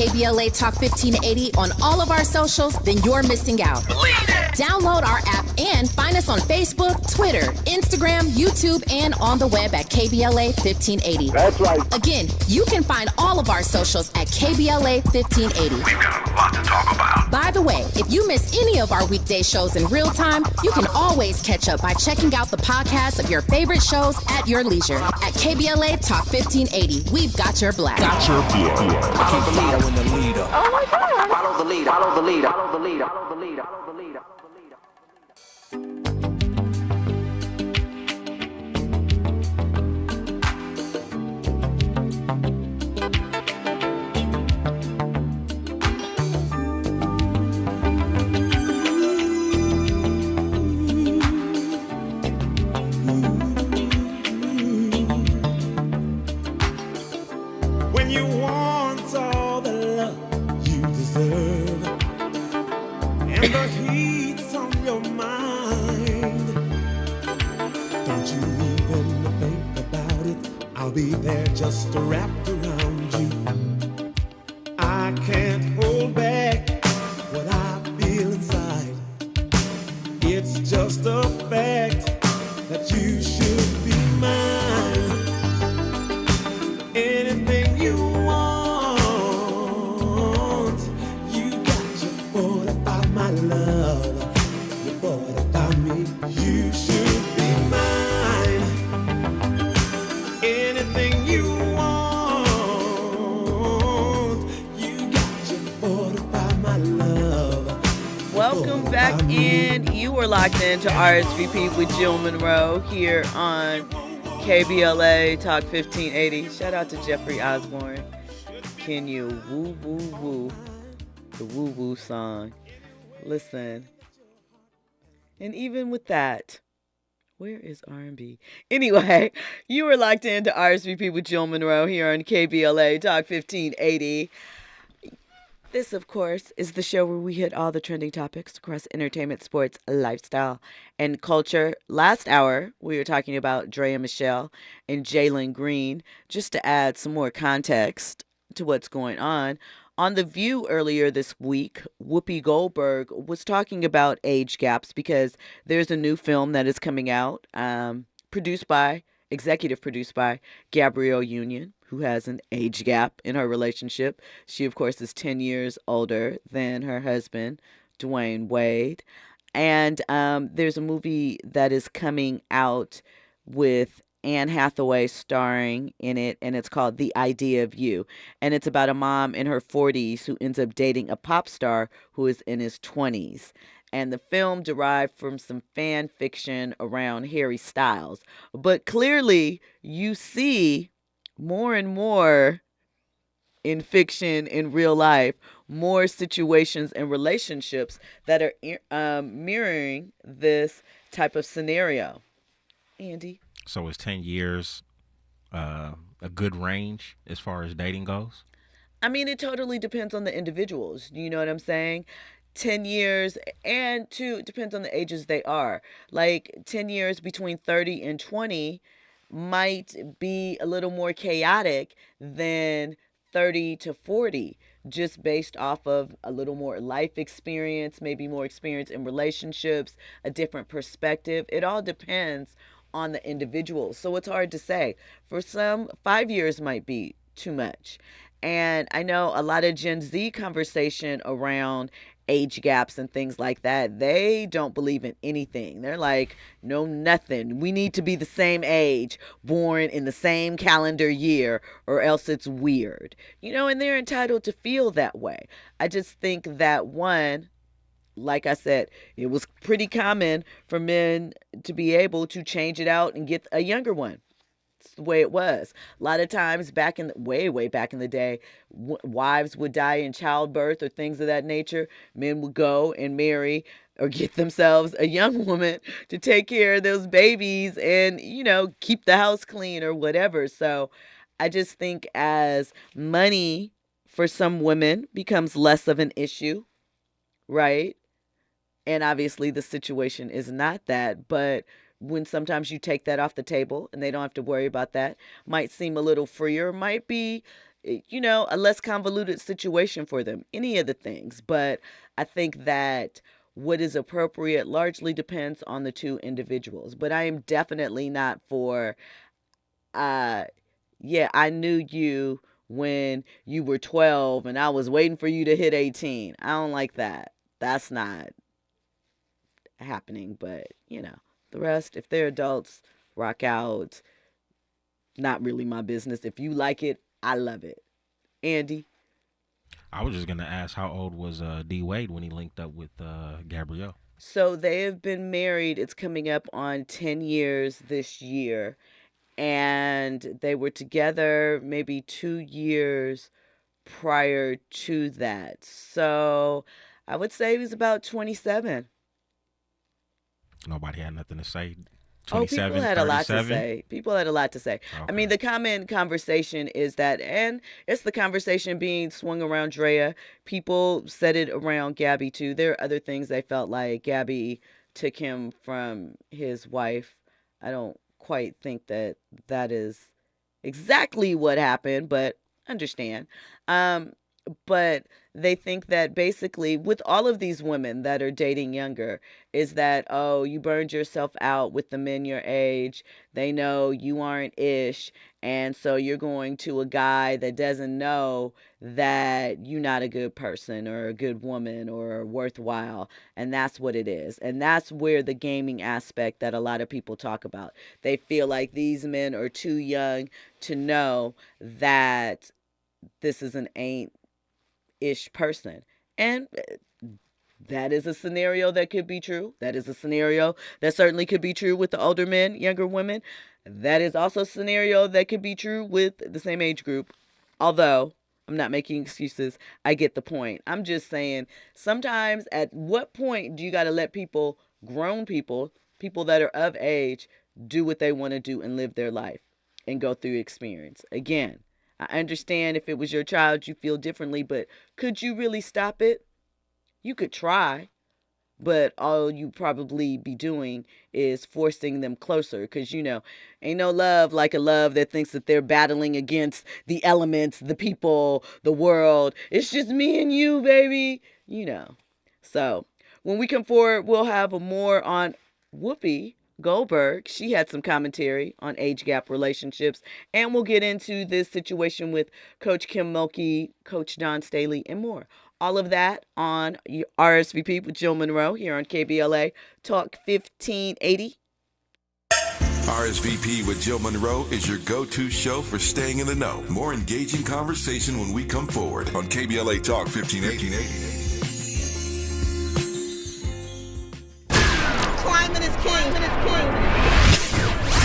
KBLA Talk 1580 on all of our socials, then you're missing out. Download our app and find us on Facebook, Twitter, Instagram, YouTube, and on the web at KBLA 1580. That's right. Again, you can find all of our socials at KBLA 1580. We've got a lot to talk about. By the way, if you miss any of our weekday shows in real time, you can always catch up by checking out the podcast of your favorite shows at your leisure. At KBLA Talk 1580, we've got your black. Follow the leader when the leader. Oh my God. Follow the leader. Follow the leader. Follow the leader. Follow the leader. Follow the leader. When you want all the love you deserve, and the heat's on your mind, don't you even think about it. I'll be there just wrapped around you. I can't hold back what I feel inside. It's just a fact that you should be mine. Anything you want, you got your 45, my love. Your 45 me, you should be mine. Anything you want, you got your 45, my love. Welcome back in. You were locked into RSVP with Jill Munroe here on KBLA Talk 1580. Shout out to Jeffrey Osborne. Can you woo woo woo? The woo woo song. Listen. And even with that, where is R&B? Anyway, you were locked into RSVP with Jill Munroe here on KBLA Talk 1580. This, of course, is the show where we hit all the trending topics across entertainment, sports, lifestyle, and culture. Last hour, we were talking about Drea Michelle and Jalen Green. Just to add some more context to what's going on, The View earlier this week, Whoopi Goldberg was talking about age gaps because there's a new film that is coming out, executive produced by Gabrielle Union, who has an age gap in her relationship. She, of course, is 10 years older than her husband, Dwayne Wade. And there's a movie that is coming out with Anne Hathaway starring in it, and it's called The Idea of You. And it's about a mom in her 40s who ends up dating a pop star who is in his 20s. And the film derived from some fan fiction around Harry Styles. But clearly, you see more and more in fiction, in real life, more situations and relationships that are mirroring this type of scenario. Andy? So is 10 years a good range as far as dating goes? I mean, it totally depends on the individuals. You know what I'm saying? 10 years, and two, it depends on the ages they are. Like 10 years between 30 and 20 might be a little more chaotic than 30 to 40, just based off of a little more life experience, maybe more experience in relationships, a different perspective. It all depends on the individual. So it's hard to say. For some, 5 years might be too much. And I know a lot of Gen Z conversation around age gaps and things like that, they don't believe in anything. They're like, no, nothing. We need to be the same age, born in the same calendar year, or else it's weird. You know, and they're entitled to feel that way. I just think that one, like I said, it was pretty common for men to be able to change it out and get a younger one. It's the way it was. A lot of times back in way back in the day, wives would die in childbirth or things of that nature. Men would go and marry or get themselves a young woman to take care of those babies and, you know, keep the house clean or whatever. So I just think as money for some women becomes less of an issue, right? And obviously the situation is not that, but when sometimes you take that off the table and they don't have to worry about that, might seem a little freer, might be, a less convoluted situation for them, any of the things. But I think that what is appropriate largely depends on the two individuals. But I am definitely not for, yeah, I knew you when you were 12 and I was waiting for you to hit 18. I don't like that. That's not happening. But, the rest, if they're adults, rock out. Not really my business. If you like it, I love it. Andy? I was just going to ask, how old was D. Wade when he linked up with Gabrielle? So they have been married. It's coming up on 10 years this year. And they were together maybe 2 years prior to that. So I would say he was about 27. Nobody had nothing to say. Oh, people had a lot to say. People had a lot to say. Okay. I mean, the common conversation is that, and it's the conversation being swung around Drea. People said it around Gabby, too. There are other things they felt like Gabby took him from his wife. I don't quite think that is exactly what happened, but understand. But they think that basically with all of these women that are dating younger is that, oh, you burned yourself out with the men your age. They know you aren't ish. And so you're going to a guy that doesn't know that you're not a good person or a good woman or worthwhile. And that's what it is. And that's where the gaming aspect that a lot of people talk about. They feel like these men are too young to know that this is an ain't-ish person. And that is a scenario that could be true. That is a scenario that certainly could be true with the older men, younger women. That is also a scenario that could be true with the same age group. Although, I'm not making excuses. I get the point. I'm just saying, sometimes at what point do you got to let people, grown people that are of age, do what they want to do and live their life and go through experience? Again, I understand if it was your child, you feel differently, but could you really stop it? You could try, but all you probably be doing is forcing them closer because, ain't no love like a love that thinks that they're battling against the elements, the people, the world. It's just me and you, baby, So when we come forward, we'll have more on Whoopi Goldberg. She had some commentary on age gap relationships, and we'll get into this situation with Coach Kim Mulkey, Coach Don Staley, and more. All of that on RSVP with Jill Munroe here on KBLA Talk 1580. RSVP with Jill Munroe is your go-to show for staying in the know. More engaging conversation when we come forward on KBLA Talk 1580. Climate is king.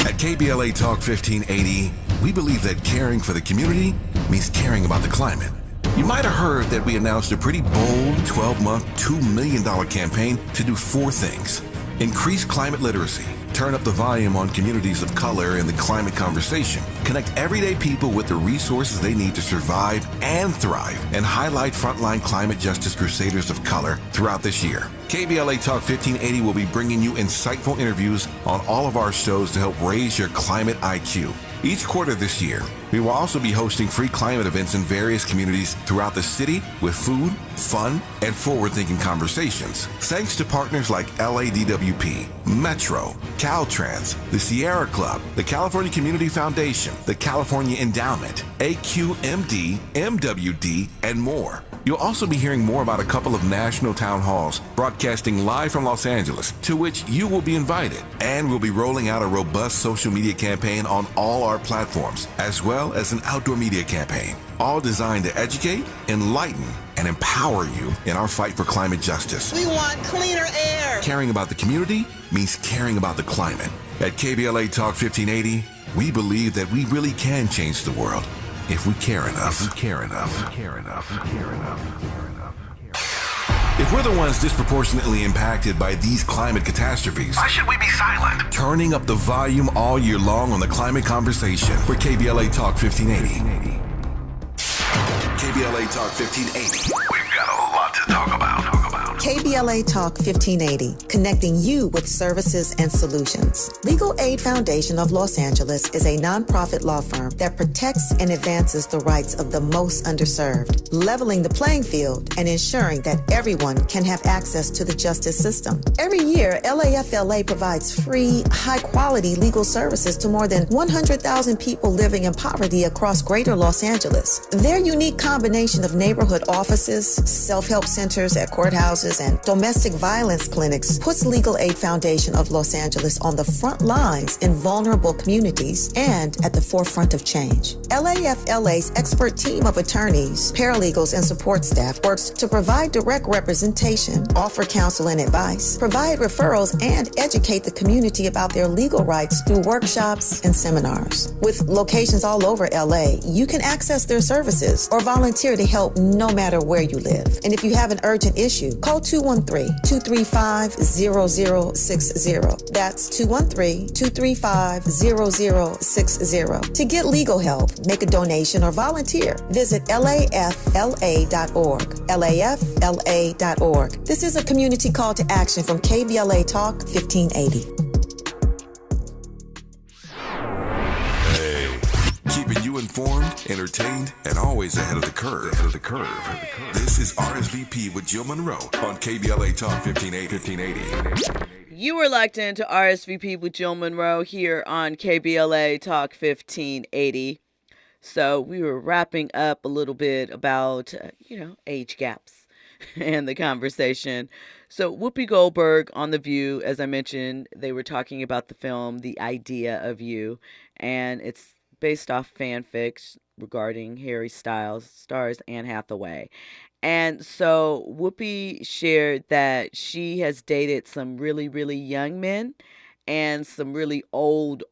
At KBLA Talk 1580, we believe that caring for the community means caring about the climate. You might have heard that we announced a pretty bold 12-month, $2 million campaign to do 4 things. Increase climate literacy, turn up the volume on communities of color in the climate conversation, connect everyday people with the resources they need to survive and thrive, and highlight frontline climate justice crusaders of color throughout this year. KBLA Talk 1580 will be bringing you insightful interviews on all of our shows to help raise your climate IQ. Each quarter this year, we will also be hosting free climate events in various communities throughout the city with food, fun, and forward-thinking conversations. Thanks to partners like LADWP, Metro, Caltrans, the Sierra Club, the California Community Foundation, the California Endowment, AQMD, MWD, and more. You'll also be hearing more about a couple of national town halls broadcasting live from Los Angeles, to which you will be invited. And we'll be rolling out a robust social media campaign on all our platforms, as well as an outdoor media campaign, all designed to educate, enlighten, and empower you in our fight for climate justice. We want cleaner air. Caring about the community means caring about the climate. At KBLA Talk 1580, we believe that we really can change the world if we care enough. If we're the ones disproportionately impacted by these climate catastrophes, Why should we be silent? turning up the volume all year long on the climate conversation for KBLA Talk 1580. KBLA Talk 1580. We've got a lot to talk about. KBLA Talk 1580, connecting you with services and solutions. Legal Aid Foundation of Los Angeles is a nonprofit law firm that protects and advances the rights of the most underserved, leveling the playing field and ensuring that everyone can have access to the justice system. Every year, LAFLA provides free, high-quality legal services to more than 100,000 people living in poverty across greater Los Angeles. Their unique combination of neighborhood offices, self-help centers at courthouses, and domestic violence clinics puts Legal Aid Foundation of Los Angeles on the front lines in vulnerable communities and at the forefront of change. LAFLA's expert team of attorneys, paralegals, and support staff works to provide direct representation, offer counsel and advice, provide referrals, and educate the community about their legal rights through workshops and seminars. With locations all over LA, you can access their services or volunteer to help no matter where you live. And if you have an urgent issue, call 213-235-0060. That's 213-235-0060. To get legal help, make a donation, or volunteer, visit lafla.org. lafla.org. This is a community call to action from KBLA Talk 1580. Keeping you informed, entertained, and always ahead of the curve. This is RSVP with Jill Munroe on KBLA Talk 1580. You are locked into RSVP with Jill Munroe here on KBLA Talk 1580. So we were wrapping up a little bit about, age gaps and the conversation. So Whoopi Goldberg on The View, as I mentioned, they were talking about the film, The Idea of You, and it's based off fanfics regarding Harry Styles, stars Anne Hathaway. And so Whoopi shared that she has dated some really, really young men and some really old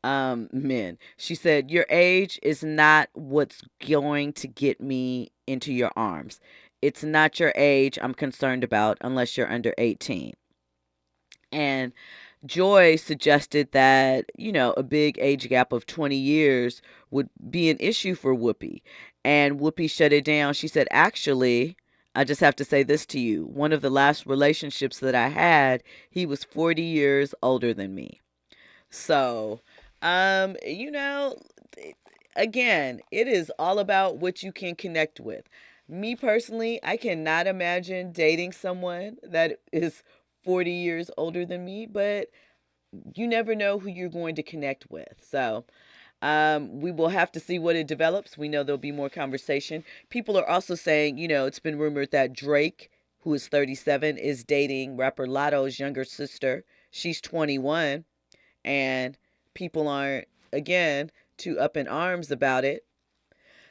men. She said, your age is not what's going to get me into your arms. It's not your age I'm concerned about unless you're under 18. And Joy suggested that, a big age gap of 20 years would be an issue for Whoopi. And Whoopi shut it down. She said, actually, I just have to say this to you. One of the last relationships that I had, he was 40 years older than me. So, again, it is all about what you can connect with. Me personally, I cannot imagine dating someone that is 40 years older than me, but you never know who you're going to connect with. So we will have to see what it develops. We know there'll be more conversation. People are also saying, it's been rumored that Drake, who is 37, is dating rapper Lotto's younger sister. She's 21, and people aren't, again, too up in arms about it.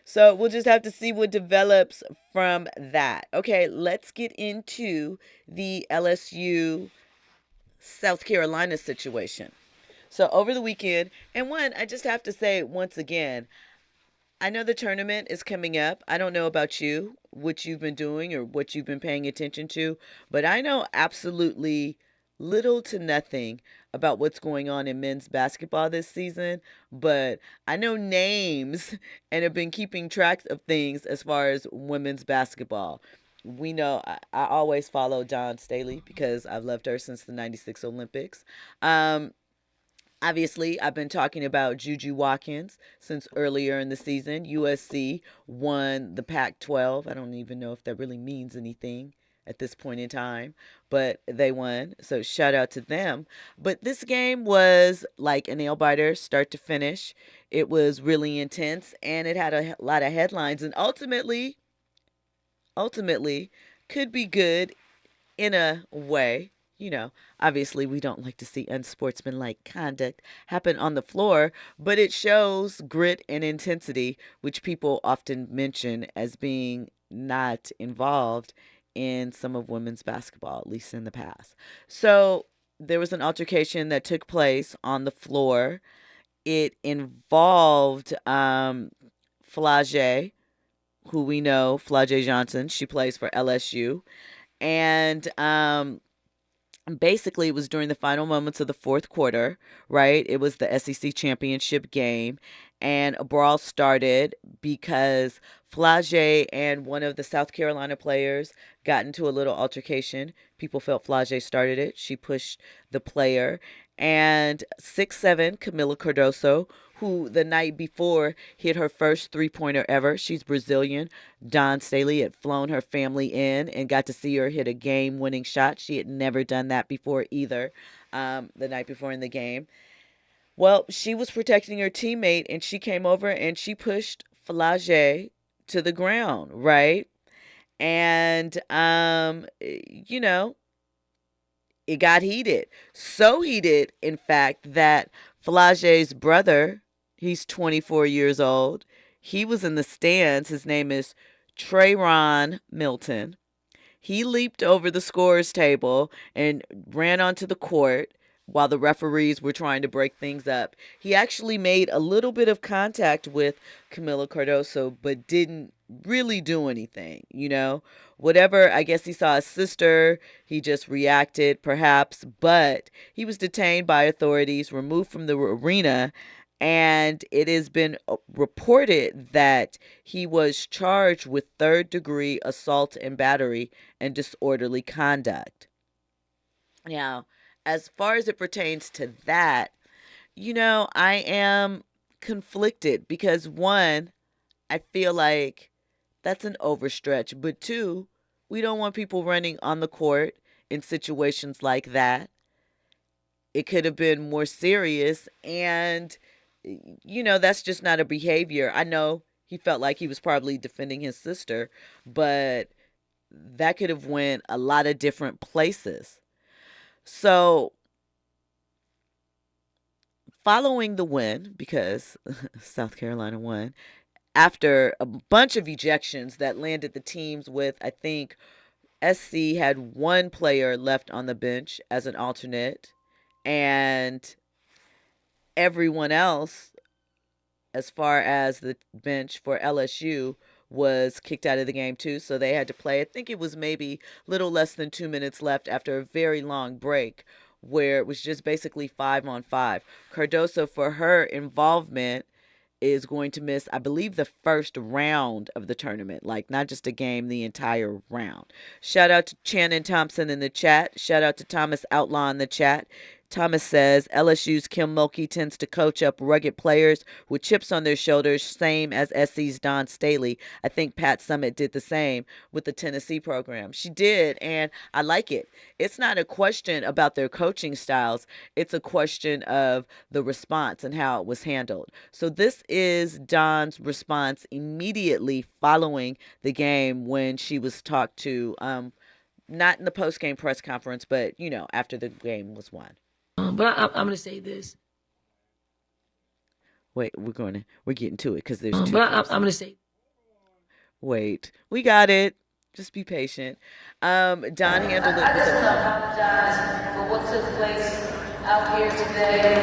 So we'll just have to see what develops from that. Okay, let's get into the LSU South Carolina situation. So over the weekend, and I just have to say once again, I know the tournament is coming up. I don't know about you, what you've been doing or what you've been paying attention to, but I know absolutely little to nothing about what's going on in men's basketball this season, but I know names and have been keeping track of things as far as women's basketball. We know I always follow Dawn Staley because I've loved her since the 96 Olympics. Obviously, I've been talking about Juju Watkins since earlier in the season. USC won the Pac-12. I don't even know if that really means anything at this point in time, but they won. So shout out to them. But this game was like a nail biter, start to finish. It was really intense, and it had a lot of headlines, and ultimately could be good in a way. Obviously we don't like to see unsportsmanlike conduct happen on the floor, but it shows grit and intensity, which people often mention as being not involved in some of women's basketball, at least in the past. So there was an altercation that took place on the floor. It involved Flage, who we know, Flage Johnson. She plays for LSU. And basically it was during the final moments of the fourth quarter, right? It was the SEC championship game. and a brawl started because Flage and one of the South Carolina players got into a little altercation. People felt Flage started it. She pushed the player. And 6'7", Camila Cardoso, who the night before hit her first three-pointer ever. She's Brazilian. Dawn Staley had flown her family in and got to see her hit a game-winning shot. She had never done that before either, the night before in the game. Well, she was protecting her teammate, and she came over and she pushed Flage to the ground, right? And, you know, it got heated. So heated, in fact, that Flage's brother, he's 24 years old, he was in the stands. His name is Trayron Milton. He leaped over the scorer's table and ran onto the court while the referees were trying to break things up. He actually made a little bit of contact with Camila Cardoso, but didn't really do anything, you know. Whatever, I guess he saw his sister, he just reacted perhaps, but he was detained by authorities, removed from the arena, and it has been reported that he was charged with third-degree assault and battery and disorderly conduct. Now, as far as it pertains to that, you know, I am conflicted because, one, I feel like that's an overstretch, but two, we don't want people running on the court in situations like that. It could have been more serious, and, you know, that's just not a behavior. I know he felt like he was probably defending his sister, but that could have went a lot of different places. So, following the win, because South Carolina won, after a bunch of ejections that landed the teams with, I think, SC had one player left on the bench as an alternate, and everyone else, as far as the bench for LSU, was kicked out of the game too, so they had to play. I think it was maybe a little less than 2 minutes left after a very long break where it was just basically 5-on-5. Cardoso, for her involvement, is going to miss, I believe, the first round of the tournament, like not just a game, the entire round. Shout out to Channing Thompson in the chat. Shout out to Thomas Outlaw in the chat. Thomas says, LSU's Kim Mulkey tends to coach up rugged players with chips on their shoulders, same as SC's Dawn Staley. I think Pat Summitt did the same with the Tennessee program. She did, and I like it. It's not a question about their coaching styles. It's a question of the response and how it was handled. So this is Dawn's response immediately following the game when she was talked to, not in the post-game press conference, but, you know, after the game was won. But I'm going to say this. Wait, we're getting to it because there's two. But I'm going to say. Wait, we got it. Just be patient. Don handled it. I just want to apologize for what took place out here today.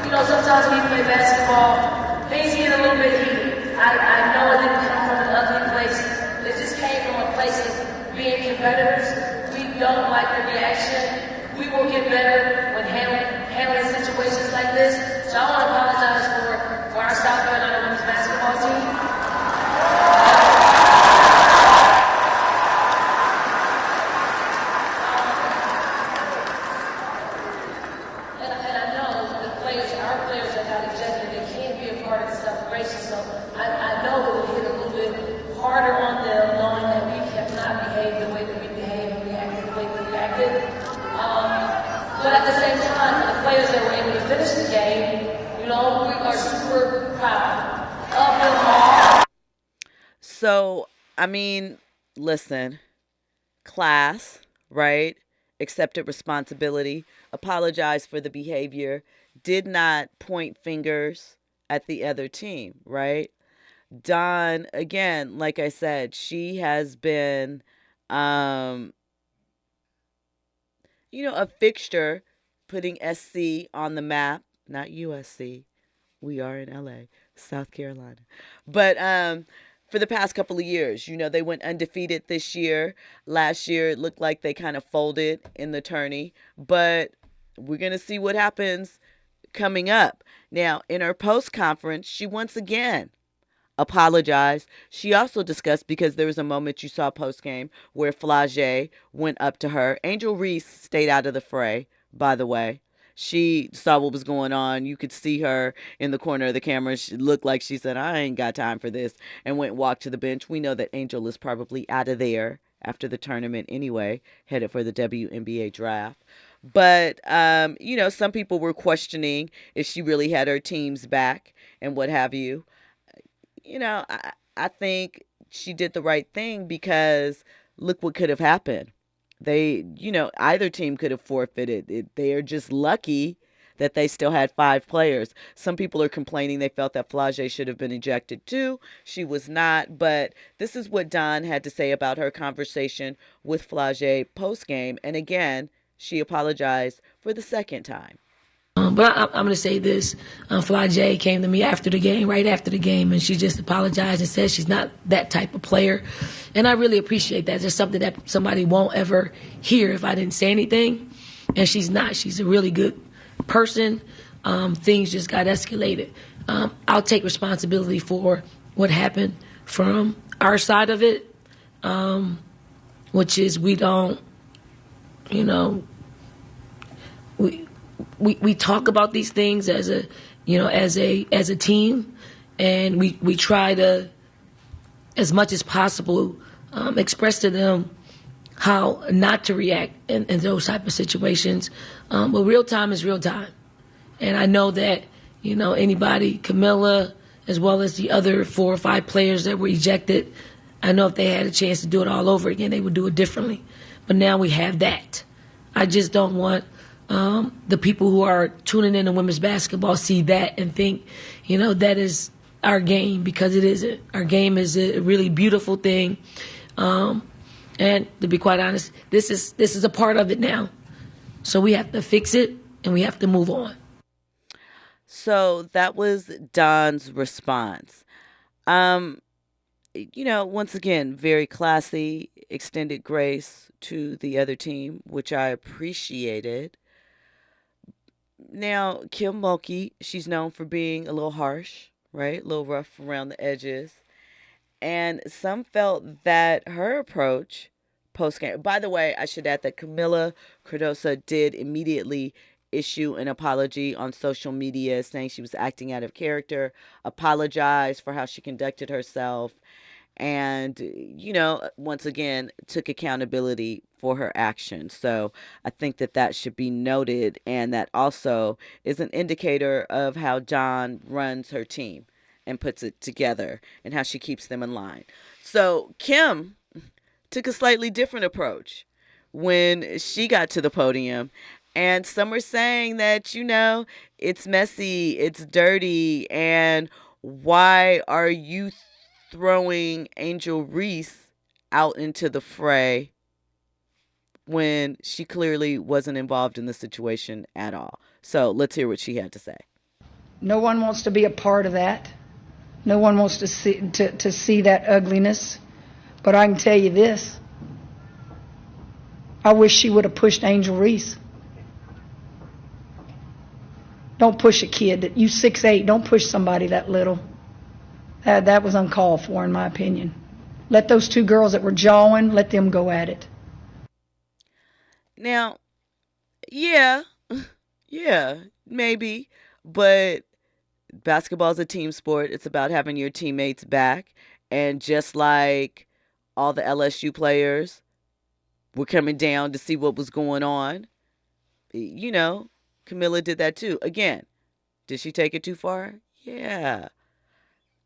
You know, sometimes when you play basketball, things get a little bit heated. I know it didn't come from an ugly place. It just came from a place of being competitors. We don't like the reaction. We will get better when handling situations like this. So I want to apologize for our South Carolina women's basketball team. And I know the players, our players that got ejected, they can't be a part of the celebration. So I know it will hit a little bit harder on them, knowing that we have not behaved the way that we behaved and reacted the way we reacted. But at the same time, the players that were able to finish the game, you know, we are super proud of them all. So, I mean, listen, class, right? Accepted responsibility, apologized for the behavior, did not point fingers at the other team, right? Dawn, again, like I said, she has been, you know, a fixture, putting SC on the map, not USC. We are in LA, South Carolina. But for the past couple of years, you know, they went undefeated this year. Last year, it looked like they kind of folded in the tourney. But we're going to see what happens coming up. Now, in her post conference, she once again apologized. She also discussed, because there was a moment you saw post game where Flage went up to her. Angel Reese stayed out of the fray, by the way. She saw what was going on. You could see her in the corner of the camera. She looked like she said, I ain't got time for this, and went and walked to the bench. We know that Angel is probably out of there after the tournament anyway, headed for the WNBA draft. But, some people were questioning if she really had her team's back and what have you. I think she did the right thing, because look what could have happened. Either team could have forfeited. They are just lucky that they still had 5 players. Some people are complaining they felt that Flage should have been ejected too. She was not. But this is what Dawn had to say about her conversation with Flage post-game. And again, she apologized for the second time. But I'm going to say this. Flage came to me right after the game, and she just apologized and said she's not that type of player. And I really appreciate that. It's something that somebody won't ever hear if I didn't say anything. And she's not. She's a really good person. Things just got escalated. I'll take responsibility for what happened from our side of it, which is we don't, we talk about these things as a team, and we try to, as much as possible, express to them how not to react in those type of situations. But real time is real time, and I know that anybody, Camilla, as well as the other 4 or 5 players that were ejected, I know if they had a chance to do it all over again, they would do it differently. But now we have that. I just don't want the people who are tuning in to women's basketball see that and think, that is our game, because it isn't. Our game is a really beautiful thing. And to be quite honest, this is a part of it now. So we have to fix it, and we have to move on. So that was Dawn's response. Once again, very classy, extended grace to the other team, which I appreciated. Now, Kim Mulkey, she's known for being a little harsh, right? A little rough around the edges. And some felt that her approach post-game. By the way, I should add that Camila Cardoso did immediately issue an apology on social media, saying she was acting out of character, apologized for how she conducted herself, and, once again, took accountability for her actions. So I think that should be noted, and that also is an indicator of how Dawn runs her team and puts it together, and how she keeps them in line. So Kim took a slightly different approach when she got to the podium, and some are saying that, it's messy, it's dirty, and why are you throwing Angel Reese out into the fray when she clearly wasn't involved in the situation at all? So let's hear what she had to say. No one wants to be a part of that. No one wants to see that ugliness. But I can tell you this. I wish she would have pushed Angel Reese. Don't push a kid. You 6'8", don't push somebody that little. That was uncalled for, in my opinion. Let those 2 girls that were jawing, let them go at it. Now, yeah, maybe, but basketball is a team sport. It's about having your teammates back. And just like all the LSU players were coming down to see what was going on, Camilla did that too. Again, did she take it too far? Yeah.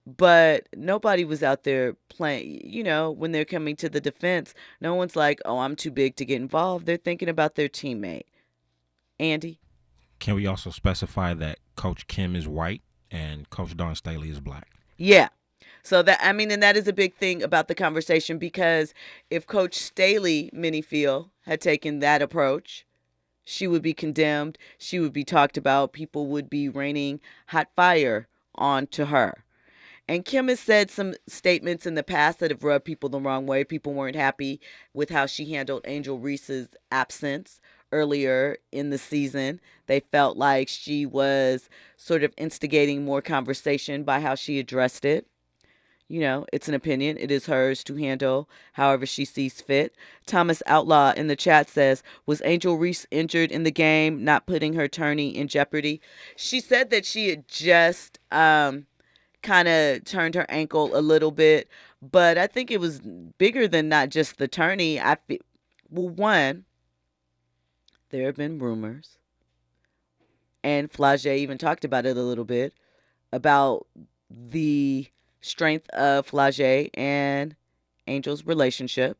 But nobody was out there playing, when they're coming to the defense. No one's like, oh, I'm too big to get involved. They're thinking about their teammate. Andy? Can we also specify that Coach Kim is white and Coach Dawn Staley is black? Yeah. So and that is a big thing about the conversation, because if Coach Staley, many feel, had taken that approach, she would be condemned. She would be talked about. People would be raining hot fire onto her. And Kim has said some statements in the past that have rubbed people the wrong way. People weren't happy with how she handled Angel Reese's absence earlier in the season. They felt like she was sort of instigating more conversation by how she addressed it. You know, it's an opinion. It is hers to handle however she sees fit. Thomas Outlaw in the chat says, was Angel Reese injured in the game, not putting her tourney in jeopardy? She said that she had just kind of turned her ankle a little bit, but I think it was bigger than not just the tourney. Well, one, there have been rumors, and Flage even talked about it a little bit, about the strength of Flage and Angel's relationship,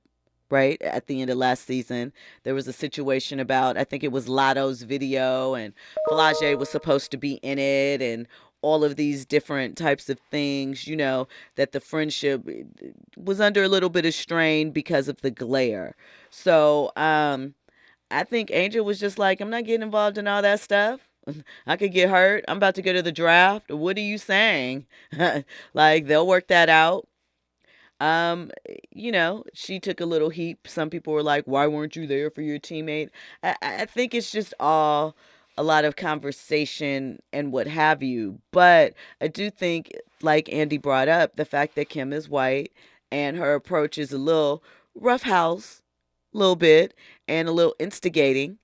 right? At the end of last season, there was a situation about, I think it was Lotto's video, and Flage was supposed to be in it, and all of these different types of things, you know, that the friendship was under a little bit of strain because of the glare. So I think Angel was just like, I'm not getting involved in all that stuff. I could get hurt. I'm about to go to the draft. What are you saying? Like, they'll work that out. You know, she took a little heat. Some people were like, why weren't you there for your teammate? I think it's just all a lot of conversation and what have you. But I do think, like Andy brought up, the fact that Kim is white and her approach is a little roughhouse, a little bit, and a little instigating.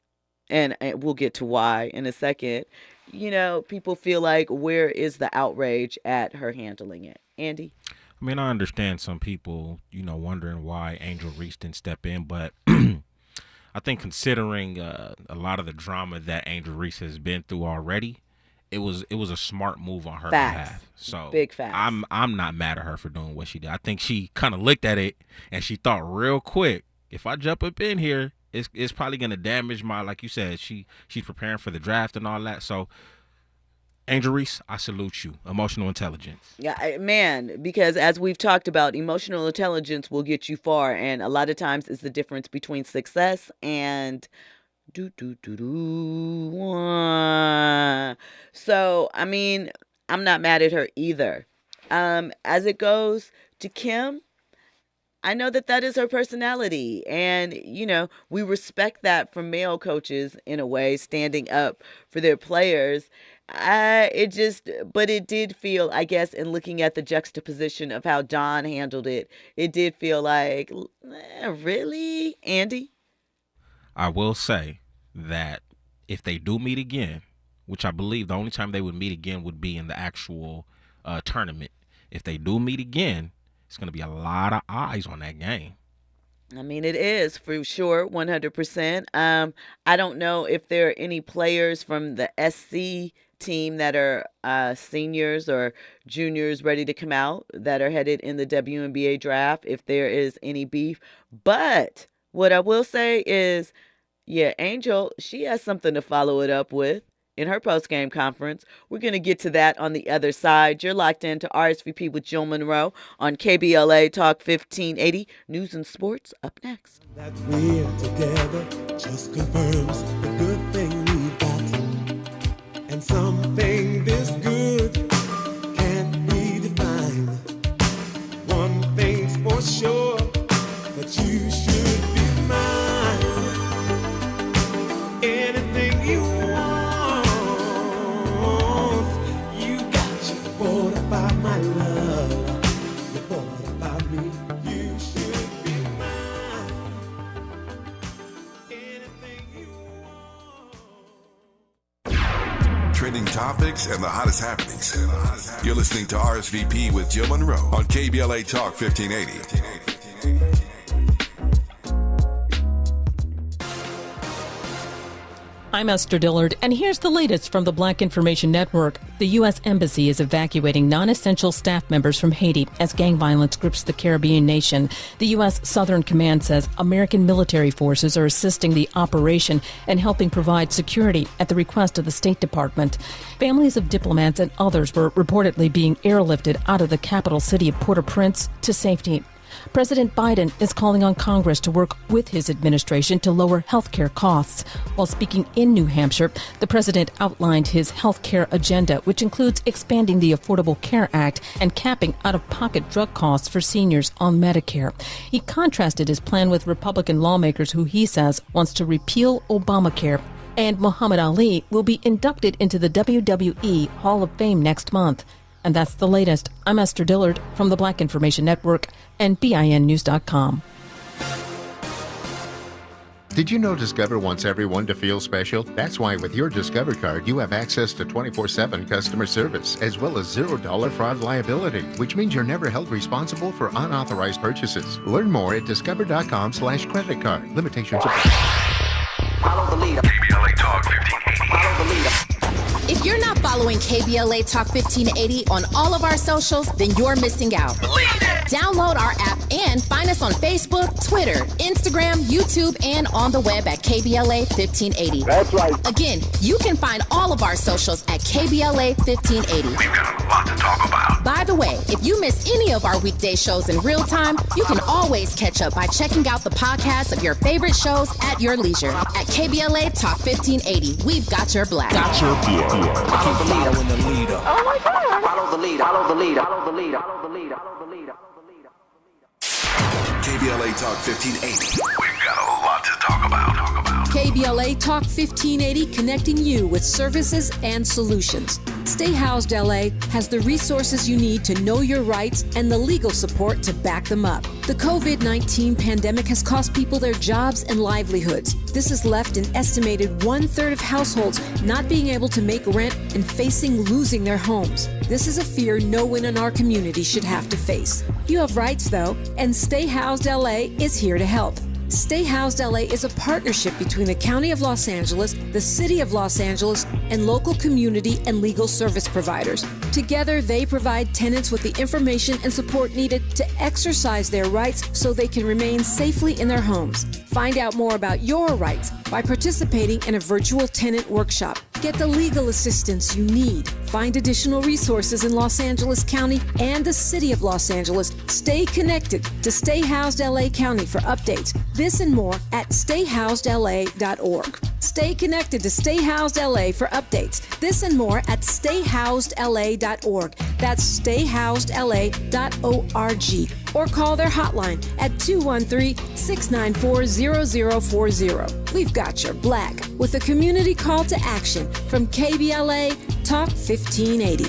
And we'll get to why in a second. You know, people feel like, where is the outrage at her handling it? Andy? I mean, I understand some people, you know, wondering why Angel Reese didn't step in, but I think considering a lot of the drama that Angel Reese has been through already, it was a smart move on her behalf. So big facts. I'm not mad at her for doing what she did. I think she kind of looked at it and she thought real quick, if I jump up in here, it's probably going to damage my, like you said, she's preparing for the draft and all that. So, Angel Reese, I salute you. Emotional intelligence. Yeah, man, because as we've talked about, emotional intelligence will get you far. And a lot of times it's the difference between success and So, I mean, I'm not mad at her either. As it goes to Kim, I know that is her personality, and, you know, we respect that from male coaches in a way, standing up for their players. But it did feel, I guess, in looking at the juxtaposition of how Don handled it, it did feel like, really, Andy? I will say that if they do meet again, which I believe the only time they would meet again would be in the actual tournament. If they do meet again, it's going to be a lot of eyes on that game. I mean, it is for sure, 100%. I don't know if there are any players from the SC team that are seniors or juniors ready to come out that are headed in the WNBA draft, if there is any beef. But what I will say is, yeah, Angel, she has something to follow it up with in her post-game conference. We're going to get to that on the other side. You're locked into RSVP with Jill Munroe on KBLA Talk 1580. News and sports up next. That we're together just confirms the good thing we've got. And something this good can't be defined. One thing's for sure, that you should be mine. Anything you want, you got. You thought about my love, you thought about me. You should be mine. Anything you want. Trending topics and the hottest happenings. You're listening to RSVP with Jill Munroe on KBLA Talk 1580. I'm Esther Dillard, and here's the latest from the Black Information Network. The U.S. Embassy is evacuating non-essential staff members from Haiti as gang violence grips the Caribbean nation. The U.S. Southern Command says American military forces are assisting the operation and helping provide security at the request of the State Department. Families of diplomats and others were reportedly being airlifted out of the capital city of Port-au-Prince to safety. President Biden is calling on Congress to work with his administration to lower health care costs. While speaking in New Hampshire, the president outlined his health care agenda, which includes expanding the Affordable Care Act and capping out-of-pocket drug costs for seniors on Medicare. He contrasted his plan with Republican lawmakers who he says wants to repeal Obamacare. And Muhammad Ali will be inducted into the WWE Hall of Fame next month. And that's the latest. I'm Esther Dillard from the Black Information Network and BINnews.com. Did you know Discover wants everyone to feel special? That's why with your Discover card, you have access to 24/7 customer service, as well as $0 fraud liability, which means you're never held responsible for unauthorized purchases. Learn more at discover.com/credit card. Limitations apply. Follow the leader. KBLA Talk 1580. Follow the leader. If you're not following KBLA Talk 1580 on all of our socials, then you're missing out. Download our app and find us on Facebook, Twitter, Instagram, YouTube, and on the web at KBLA 1580. That's right. Again, you can find all of our socials at KBLA 1580. We've got a lot to talk about. By the way, if you miss any of our weekday shows in real time, you can always catch up by checking out the podcast of your favorite shows at your leisure. At KBLA Talk 1580, we've got your black. Follow the leader. Following the leader. Oh my God. Follow the leader. Follow the leader. Follow the leader. Follow the leader. Follow the leader. KBLA Talk 1580. We've got a lot to talk about. KBLA Talk 1580, connecting you with services and solutions. Stay Housed LA has the resources you need to know your rights and the legal support to back them up. The COVID-19 pandemic has cost people their jobs and livelihoods. This has left an estimated 1/3 of households not being able to make rent and facing losing their homes. This is a fear no one in our community should have to face. You have rights, though, and Stay Housed LA is here to help. Stay Housed LA is a partnership between the County of Los Angeles, the City of Los Angeles, and local community and legal service providers. Together, they provide tenants with the information and support needed to exercise their rights so they can remain safely in their homes. Find out more about your rights by participating in a virtual tenant workshop. Get the legal assistance you need. Find additional resources in Los Angeles County and the City of Los Angeles. Stay connected to Stay Housed LA County for updates. This and more at stayhousedla.org. Stay connected to Stay Housed LA for updates. This and more at stayhousedla.org. That's stayhousedla.org. Or call their hotline at 213-694-0040. We've got your black with a community call to action from KBLA Talk 1580.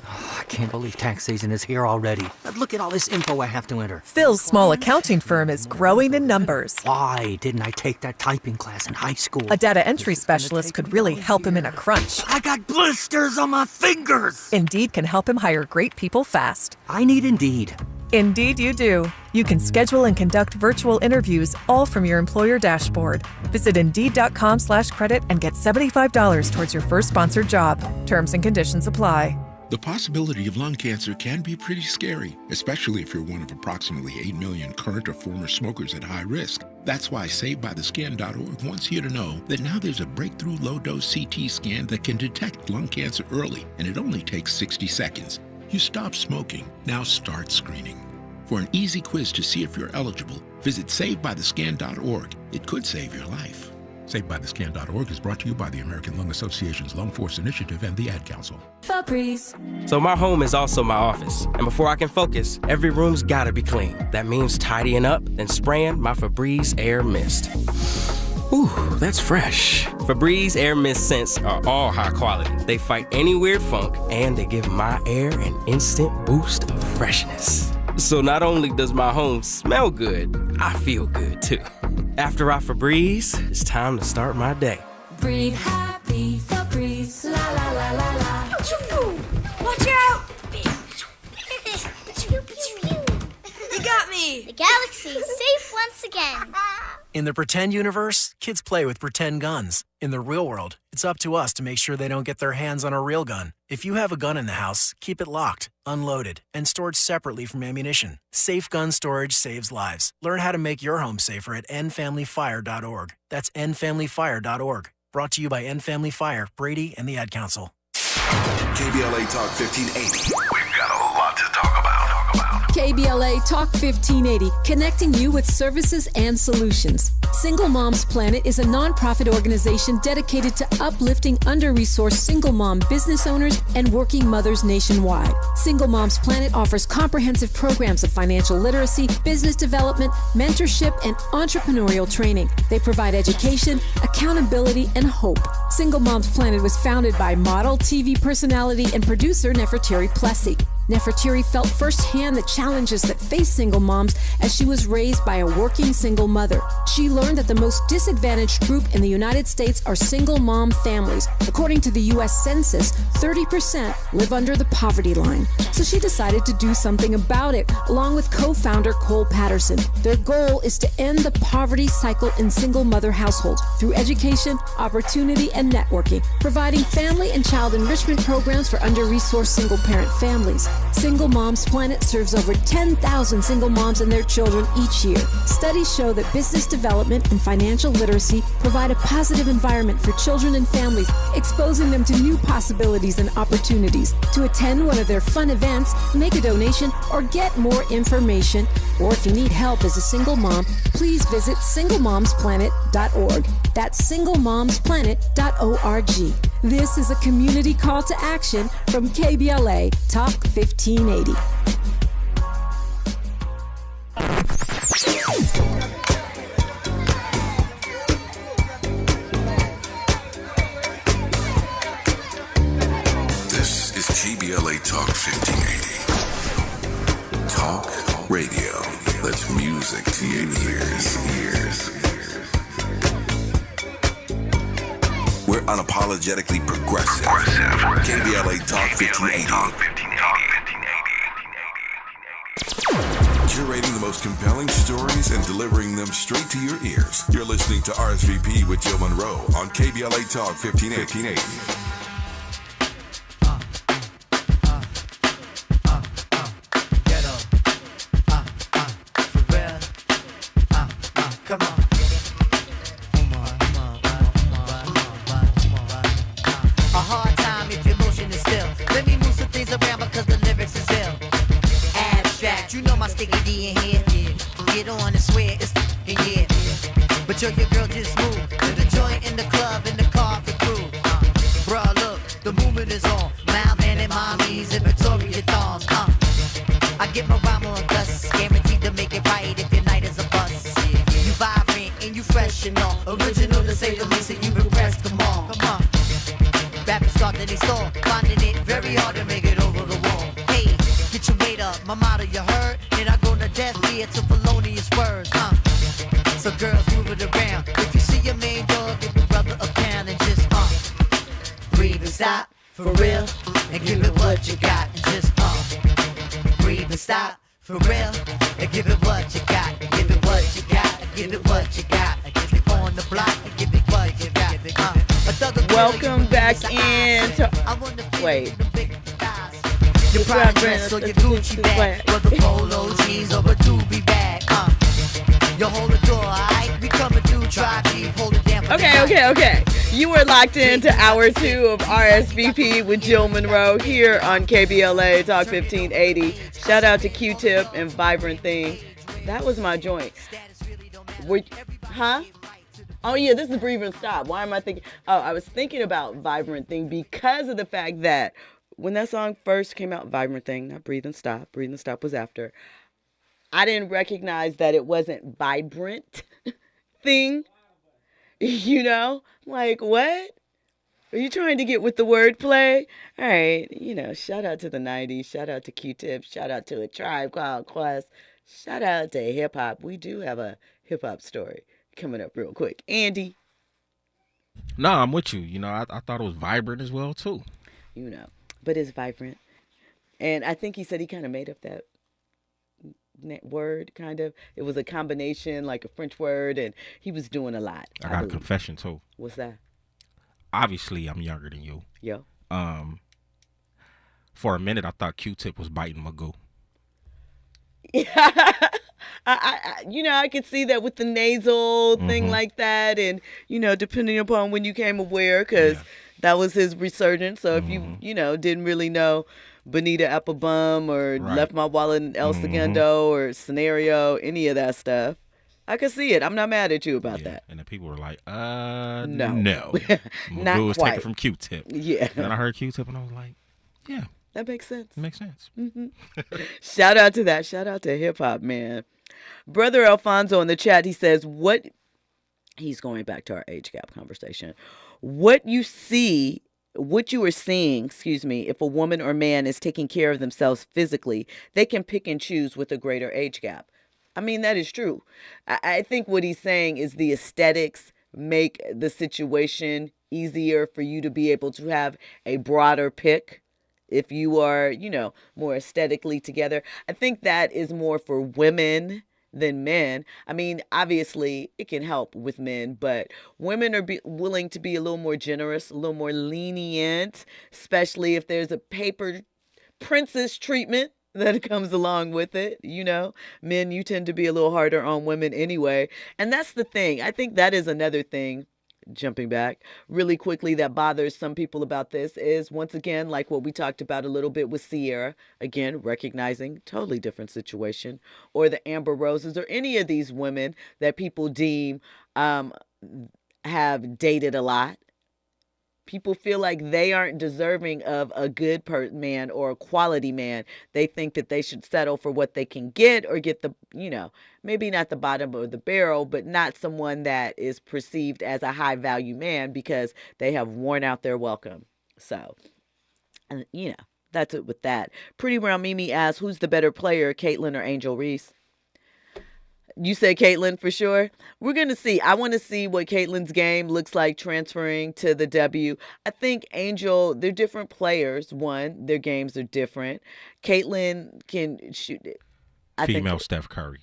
I can't believe tax season is here already. Look at all this info I have to enter. Phil's small accounting firm is growing in numbers. Why didn't I take that typing class in high school? A data entry specialist could really help him in a crunch. I got blisters on my fingers! Indeed can help him hire great people fast. I need Indeed. Indeed you do. You can schedule and conduct virtual interviews all from your employer dashboard. Visit Indeed.com/credit and get $75 towards your first sponsored job. Terms and conditions apply. The possibility of lung cancer can be pretty scary, especially if you're one of approximately 8 million current or former smokers at high risk. That's why SaveByTheScan.org wants you to know that now there's a breakthrough low-dose CT scan that can detect lung cancer early, and it only takes 60 seconds. You stop smoking, now start screening. For an easy quiz to see if you're eligible, visit SaveByTheScan.org. It could save your life. SaveByTheScan.org is brought to you by the American Lung Association's Lung Force Initiative and the Ad Council. Febreze. So my home is also my office. And before I can focus, every room's gotta be clean. That means tidying up and spraying my Febreze Air Mist. Ooh, that's fresh. Febreze Air Mist scents are all high quality. They fight any weird funk, and they give my air an instant boost of freshness. So not only does my home smell good, I feel good too. After I Febreze, it's time to start my day. Breathe happy, Febreze, la la la la la. Watch out! You got me! The galaxy is safe once again. In the pretend universe, kids play with pretend guns. In the real world, it's up to us to make sure they don't get their hands on a real gun. If you have a gun in the house, keep it locked, unloaded, and stored separately from ammunition. Safe gun storage saves lives. Learn how to make your home safer at endfamilyfire.org. That's endfamilyfire.org. Brought to you by End Family Fire, Brady, and the Ad Council. KBLA Talk 1580. We've got a lot to talk about. KBLA Talk 1580, connecting you with services and solutions. Single Moms Planet is a nonprofit organization dedicated to uplifting under-resourced single mom business owners and working mothers nationwide. Single Moms Planet offers comprehensive programs of financial literacy, business development, mentorship, and entrepreneurial training. They provide education, accountability, and hope. Single Moms Planet was founded by model, TV personality, and producer Nefertiri Plessy. Nefertiri felt firsthand the challenges that face single moms as she was raised by a working single mother. She learned that the most disadvantaged group in the United States are single mom families. According to the U.S. Census, 30% live under the poverty line. So she decided to do something about it, along with co-founder Cole Patterson. Their goal is to end the poverty cycle in single mother households through education, opportunity, and networking, providing family and child enrichment programs for under-resourced single-parent families. Single Moms Planet serves over 10,000 single moms and their children each year. Studies show that business development and financial literacy provide a positive environment for children and families, exposing them to new possibilities and opportunities. To attend one of their fun events, make a donation, or get more information, or if you need help as a single mom, please visit singlemomsplanet.org. That's singlemomsplanet.org. This is a community call to action from KBLA Talk 1580. This is KBLA Talk 1580. Talk radio. That's music to your ears. We're unapologetically progressive. KBLA Talk 1580. Curating the most compelling stories and delivering them straight to your ears. You're listening to RSVP with Jill Munroe on KBLA Talk 1580. Your girl just moved to the joint in the club in the coffee crew. Bruh, look, the movement is on. My man and mommies and Victoria thongs. I get my rhyme on thus, guaranteed to make it right if your night is a bust. You vibrant and you fresh and all, original to say the least, and you've impressed. Come on. Rappers start to they store, finding it very hard to make it over the wall. Hey, get your weight up, my motto you heard, and I go to death ear to felonious words. So girls move it around. If you see your main dog, give your brother a pound and just breathe and stop for real and give it what you got and just breathe and stop for real and give it what you got. Give it what you got. Give it what you got. Give it on the block and give it what you got. Welcome back in to wait. Your pride dress or your Gucci bag, whether polo jeans or a doobie bag. You hold the door, alright? We coming through, try deep, hold it down. Okay. You were locked into hour 2 of RSVP with Jill Munroe here on KBLA Talk 1580. Shout out to Q-Tip and Vibrant Thing. That was my joint. Oh yeah, this is Breathe and Stop. Why am I thinking? Oh, I was thinking about Vibrant Thing because of the fact that when that song first came out, Vibrant Thing, not Breathe and Stop. Breathe and Stop was after. I didn't recognize that it wasn't Vibrant Thing. You know? Like, what? Are you trying to get with the wordplay? All right. Shout out to the 90s. Shout out to Q-Tip. Shout out to A Tribe Called Quest. Shout out to hip-hop. We do have a hip-hop story coming up real quick. Andy? No, I'm with you. I thought it was vibrant as well, too. But it's vibrant. And I think he said he kind of made up that word, kind of. It was a combination, like a French word, and he was doing a lot. I got a confession, too. What's that? Obviously, I'm younger than you. Yo. For a minute, I thought Q-Tip was biting Magoo. Yeah. I could see that with the nasal thing like that, and depending upon when you came aware, because That was his resurgence. So if you know, didn't really know Bonita Applebum or Left My Wallet in El Segundo or Scenario, any of that stuff, I could see it. I'm not mad at you about that. And the people were like, no. Not Not was quite. taken from Q-Tip. Yeah. And then I heard Q-Tip and I was like, yeah. That makes sense. It makes sense. Shout out to that. Shout out to hip hop, man. Brother Alfonso in the chat, he says, he's going back to our age gap conversation. What you are seeing, if a woman or man is taking care of themselves physically, they can pick and choose with a greater age gap. I mean, that is true. I think what he's saying is the aesthetics make the situation easier for you to be able to have a broader pick if you are, more aesthetically together. I think that is more for women than men. I mean, obviously it can help with men, but women are willing to be a little more generous, a little more lenient, especially if there's a paper princess treatment that comes along with it. Men, you tend to be a little harder on women anyway. And that's the thing. I think that is another thing, jumping back really quickly, that bothers some people about this is, once again, like what we talked about a little bit with Sierra, again, recognizing totally different situation, or the Amber Roses, or any of these women that people deem have dated a lot. People feel like they aren't deserving of a good man or a quality man. They think that they should settle for what they can get, or get the, maybe not the bottom of the barrel, but not someone that is perceived as a high value man because they have worn out their welcome. So, that's it with that. Pretty Brown Mimi asks, who's the better player, Caitlin or Angel Reese? You said Caitlin for sure. We're going to see. I want to see what Caitlin's game looks like transferring to the W. I think Angel, they're different players. One, their games are different. Caitlin can shoot it. Female Steph Curry.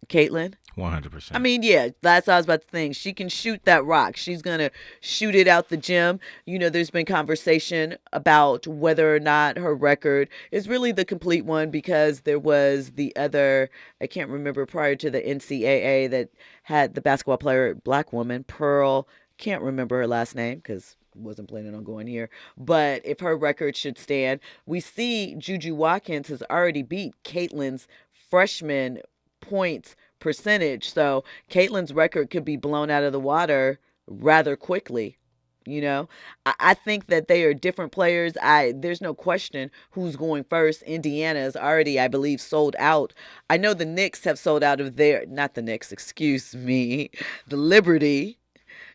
Caitlin? 100%. I mean, yeah, that's what I was about to think. She can shoot that rock. She's going to shoot it out the gym. There's been conversation about whether or not her record is really the complete one, because there was the other, I can't remember, prior to the NCAA, that had the basketball player, black woman, Pearl, can't remember her last name because wasn't planning on going here. But if her record should stand, we see Juju Watkins has already beat Caitlin's freshman points percentage. So Caitlin's record could be blown out of the water rather quickly. I think that they are different players. There's no question who's going first. Indiana is already, I believe, sold out. I know the Knicks have sold out of not the Knicks, excuse me. The Liberty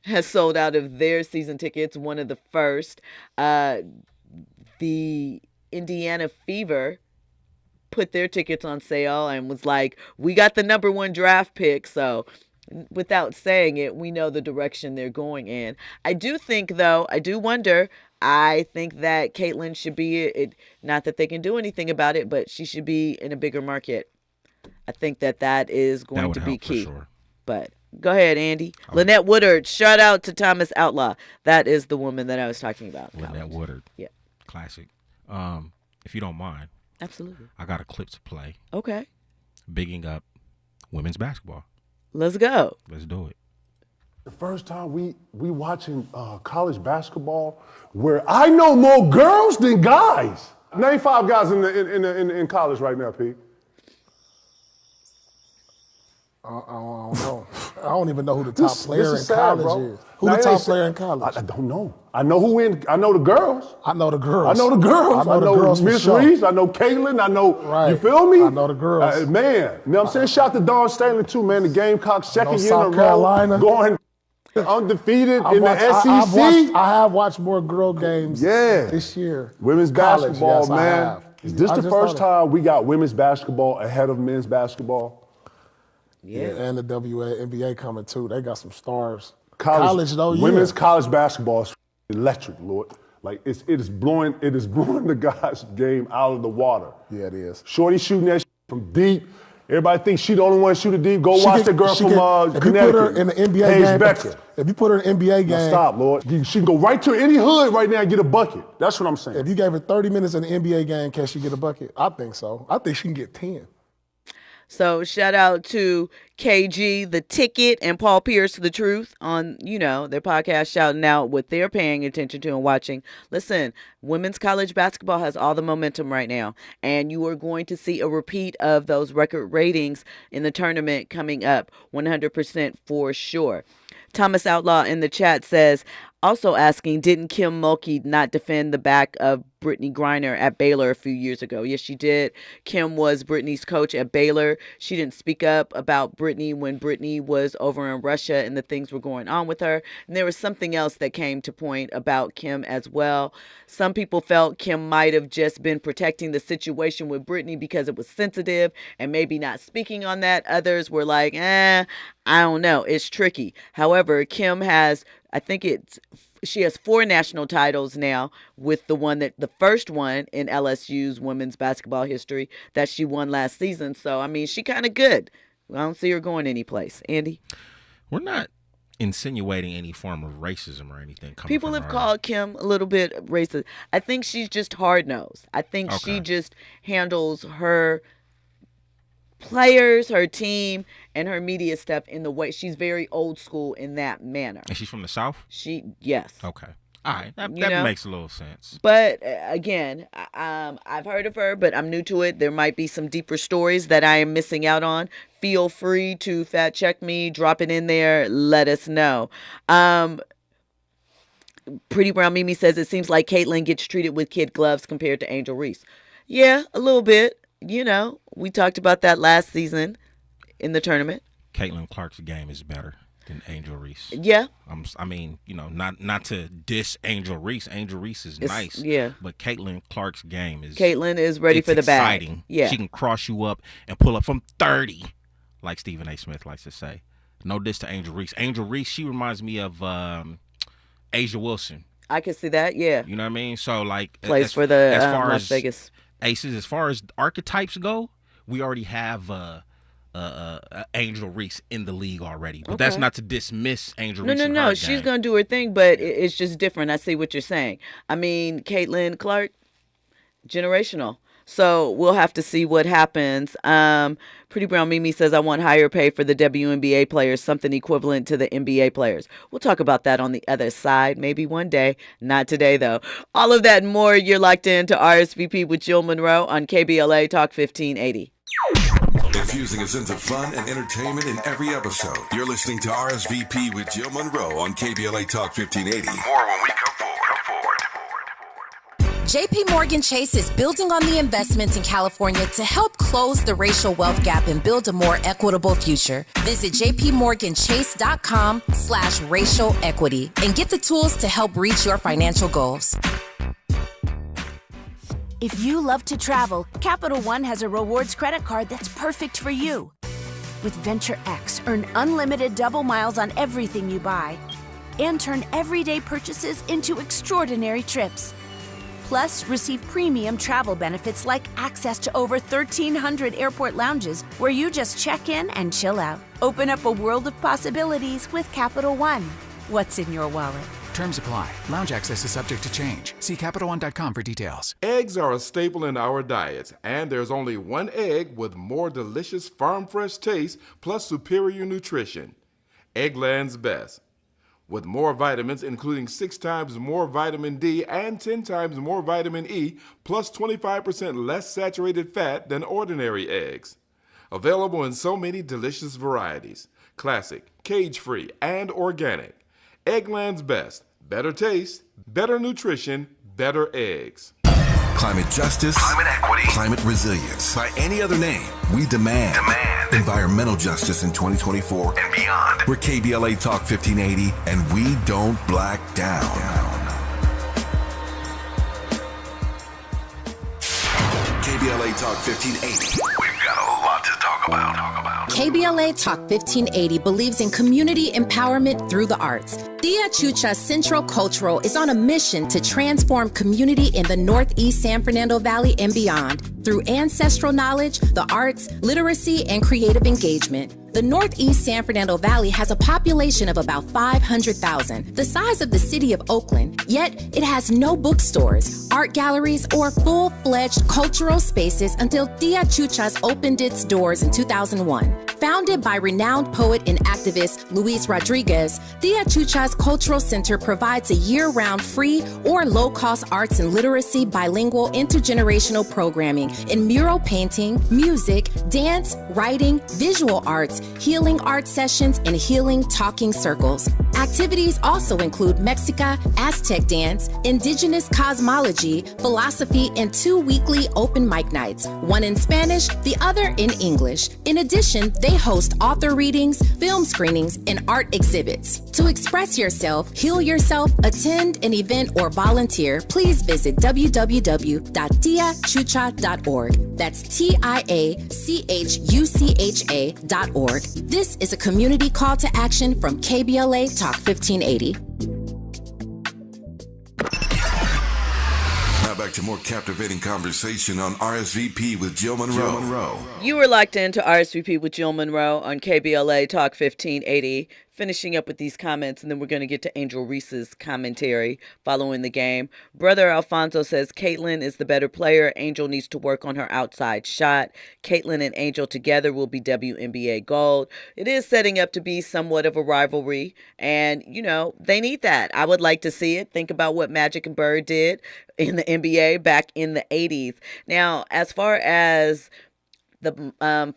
has sold out of their season tickets, one of the first. The Indiana Fever put their tickets on sale and was like, we got the number one draft pick. So without saying it, we know the direction they're going in. I do think, though, I think that Caitlin should be, not that they can do anything about it, but she should be in a bigger market. I think that is going to be key. Sure. But go ahead, Andy. Lynette Woodard, shout out to Thomas Outlaw. That is the woman that I was talking about. Lynette Woodard. Yeah. Classic. If you don't mind. Absolutely. I got a clip to play. Okay. Bigging up women's basketball. Let's go. Let's do it. The first time we watching college basketball where I know more girls than guys. Name 5 guys in college right now, Pete. I don't know. I don't even know who the top player in college is. Who the top player in college? I don't know. I know I know the girls. I know the girls. I know the girls. I know Miss sure. Reese. I know Caitlin. I know, right. You feel me? I know the girls. Man, you know what I'm saying? Shout out to Dawn Stanley too, man. The Gamecocks second year South in a row. Carolina. Going undefeated in the SEC. I have watched more girl games this year. Women's basketball, yes, man. Is this the first time we got women's basketball ahead of men's basketball? Yeah, and the NBA coming too. They got some stars. College though, women's college basketball is electric, Lord. Like it is blowing the guys' game out of the water. Yeah, it is. Shorty shooting that from deep. Everybody thinks she the only one shooting deep. Go watch that girl from Connecticut. If you put her in the NBA game, if you put her in the NBA game, now stop, Lord. She can go right to any hood right now and get a bucket. That's what I'm saying. If you gave her 30 minutes in the NBA game, can she get a bucket? I think so. I think she can get 10. So shout out to KG, The Ticket, and Paul Pierce, The Truth on, their podcast, shouting out what they're paying attention to and watching. Listen, women's college basketball has all the momentum right now, and you are going to see a repeat of those record ratings in the tournament coming up 100% for sure. Thomas Outlaw in the chat says, also asking, didn't Kim Mulkey not defend the back of Brittany Griner at Baylor a few years ago? Yes, she did. Kim was Brittany's coach at Baylor. She didn't speak up about Brittany when Brittany was over in Russia and the things were going on with her. And there was something else that came to point about Kim as well. Some people felt Kim might have just been protecting the situation with Brittany because it was sensitive and maybe not speaking on that. Others were like, I don't know. It's tricky. However, Kim has, she has 4 national titles now, with the first one in LSU's women's basketball history that she won last season. So, she kind of good. I don't see her going anyplace. Andy? We're not insinuating any form of racism or anything. People have called Kim a little bit racist. I think she's just hard-nosed. I think she just handles her players, her team, and her media stuff in the way she's very old school in that manner. And she's from the South? Yes. Okay. All right. That makes a little sense. But again, I've heard of her, but I'm new to it. There might be some deeper stories that I am missing out on. Feel free to fact check me, drop it in there, let us know. Pretty Brown Mimi says it seems like Caitlin gets treated with kid gloves compared to Angel Reese. Yeah, a little bit. We talked about that last season in the tournament. Caitlin Clark's game is better than Angel Reese. Yeah. Not to diss Angel Reese. Angel Reese is nice. Yeah. But Caitlin Clark's game is... Caitlin is ready for the bag. Exciting. Yeah. She can cross you up and pull up from 30, like Stephen A. Smith likes to say. No diss to Angel Reese. Angel Reese, she reminds me of Asia Wilson. I can see that, yeah. You know what I mean? So, plays for the Las Vegas Aces. As far as archetypes go, we already have Angel Reese in the league already. But that's not to dismiss Angel Reese. No. She's going to do her thing, but it's just different. I see what you're saying. Caitlin Clark, generational. So we'll have to see what happens. Pretty Brown Mimi says, I want higher pay for the WNBA players, something equivalent to the NBA players. We'll talk about that on the other side, maybe one day. Not today, though. All of that and more, you're locked into RSVP with Jill Munroe on KBLA Talk 1580. Infusing a sense of fun and entertainment in every episode. You're listening to RSVP with Jill Munroe on KBLA Talk 1580. More when we come forward. JP Morgan Chase is building on the investments in California to help close the racial wealth gap and build a more equitable future. Visit jpmorganchase.com/racial equity and get the tools to help reach your financial goals. If you love to travel, Capital One has a rewards credit card that's perfect for you. With Venture X, earn unlimited double miles on everything you buy and turn everyday purchases into extraordinary trips. Plus, receive premium travel benefits like access to over 1,300 airport lounges where you just check in and chill out. Open up a world of possibilities with Capital One. What's in your wallet? Terms apply. Lounge access is subject to change. See CapitalOne.com for details. Eggs are a staple in our diets, and there's only one egg with more delicious farm fresh taste plus superior nutrition. Eggland's Best. With more vitamins, including 6 times more vitamin D and 10 times more vitamin E, plus 25% less saturated fat than ordinary eggs. Available in so many delicious varieties: classic, cage-free, and organic. Eggland's Best. Better taste, better nutrition, better eggs. Climate justice, climate equity, climate resilience. By any other name, we demand environmental justice in 2024 and beyond. We're KBLA Talk 1580, and we don't black down. KBLA Talk 1580. We've got a lot to talk about. KBLA Talk 1580 believes in community empowerment through the arts. Tia Chucha Central Cultural is on a mission to transform community in the Northeast San Fernando Valley and beyond through ancestral knowledge, the arts, literacy, and creative engagement. The Northeast San Fernando Valley has a population of about 500,000, the size of the city of Oakland, yet it has no bookstores, art galleries, or full-fledged cultural spaces until Tia Chucha's opened its doors in 2001. Founded by renowned poet and activist Luis Rodriguez, Tia Chucha's Cultural Center provides a year-round free or low-cost arts and literacy bilingual intergenerational programming in mural painting, music, dance, writing, visual arts, healing art sessions, and healing talking circles. Activities also include Mexica, Aztec dance, indigenous cosmology, philosophy, and 2 weekly open mic nights, one in Spanish, the other in English. In addition, they host author readings, film screenings, and art exhibits. To express yourself, heal yourself, attend an event, or volunteer, please visit www.tiachucha.org. That's TIACHUCHA.org. This is a community call to action from KBLA Talk 1580. Now back to more captivating conversation on RSVP with Jill Munroe. You were locked into RSVP with Jill Munroe on KBLA Talk 1580. Finishing up with these comments, and then we're going to get to Angel Reese's commentary following the game. Brother Alfonso says Caitlin is the better player. Angel needs to work on her outside shot. Caitlin and Angel together will be WNBA gold. It is setting up to be somewhat of a rivalry, and, you know, they need that. I would like to see it. Think about what Magic and Bird did in the NBA back in the 80s. Now, as far as the